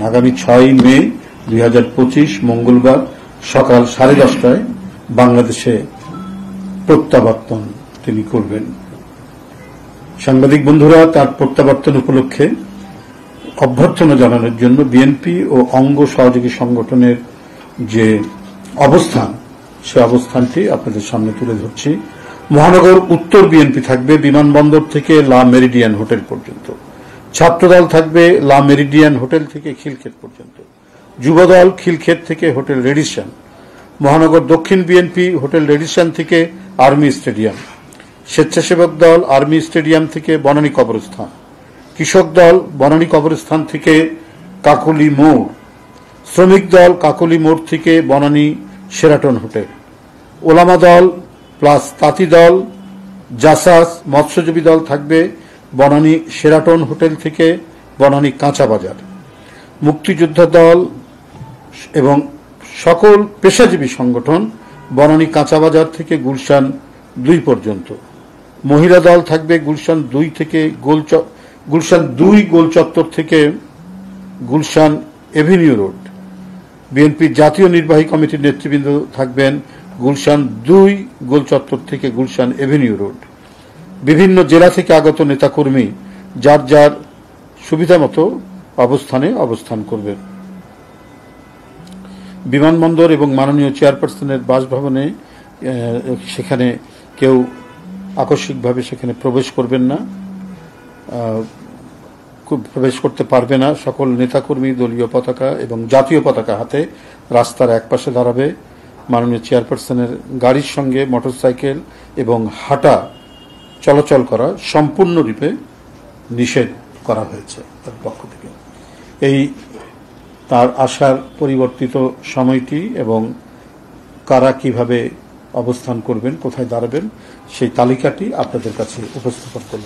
আগামী 6 মে 2025 মঙ্গলবার সকাল 10:30টায় বাংলাদেশে প্রত্যাবর্তন তিনি করবেন। সাংবাদিক বন্ধুরা, তার প্রত্যাবর্তন উপলক্ষে অভ্যর্থনা জানানোর জন্য বিএনপি ও অঙ্গ সহযোগী সংগঠনের যে অবস্থান, সে অবস্থানটি আপনাদের সামনে তুলে ধরছি। মহানগর উত্তর বিএনপি থাকবে বিমানবন্দর থেকে লা মেরিডিয়ান হোটেল পর্যন্ত। ছাত্রদল থাকবে লা মেরিডিয়ান হোটেল থেকে খিলক্ষেত পর্যন্ত। যুবদল খিলক্ষেত থেকে হোটেল রেডিসন। মহানগর দক্ষিণ বিএনপি হোটেল রেডিসন থেকে আর্মি স্টেডিয়াম। স্বেচ্ছাসেবক দল আর্মি স্টেডিয়াম থেকে বনানী কবরস্থান। কৃষক দল বনানী কবরস্থান থেকে কাকলি মোড়। শ্রমিক দল কাকলি মোড় থেকে বনানী শেরাটন হোটেল। ওলামা দল প্লাস তাঁতি দল জাসাস মৎস্যজীবী দল থাকবে বনানী শেরাটন হোটেল থেকে বনানী কাঁচা বাজার। মুক্তিযোদ্ধা দল এবং সকল পেশাজীবী সংগঠন বনানী কাঁচা বাজার থেকে গুলশান 2 পর্যন্ত। মহিলা দল থাকবে গুলশান 2 থেকে গুলশান 2 গোল চত্বর থেকে গুলশান এভিনিউ রোড। বিএনপির জাতীয় নির্বাহী কমিটির নেতৃবৃন্দ থাকবেন গুলশান 2 গোল চত্বর থেকে গুলশান এভিনিউ রোড। বিভিন্ন জেলা থেকে আগত নেতাকর্মী যার যার সুবিধামতো অবস্থানে অবস্থান করবেন। বিমানবন্দর এবং মাননীয় চেয়ারপারসনের বাসভবনে সেখানে কেউ আকস্মিকভাবে সেখানে প্রবেশ করবেন না, প্রবেশ করতে পারবে না। সকল নেতাকর্মী দলীয় পতাকা এবং জাতীয় পতাকা হাতে রাস্তার একপাশে দাঁড়াবে। মাননীয় চেয়ারপারসনের গাড়ির সঙ্গে মোটরসাইকেল এবং হাঁটা চলাচল করা সম্পূর্ণরূপে নিষেধ করা হয়েছে তার পক্ষ থেকে। এই তার আসার পরিবর্তিত সময়টি এবং কারা কিভাবে অবস্থান করবেন, কোথায় দাঁড়াবেন, সেই তালিকাটি আপনাদের কাছে উপস্থাপন করলাম।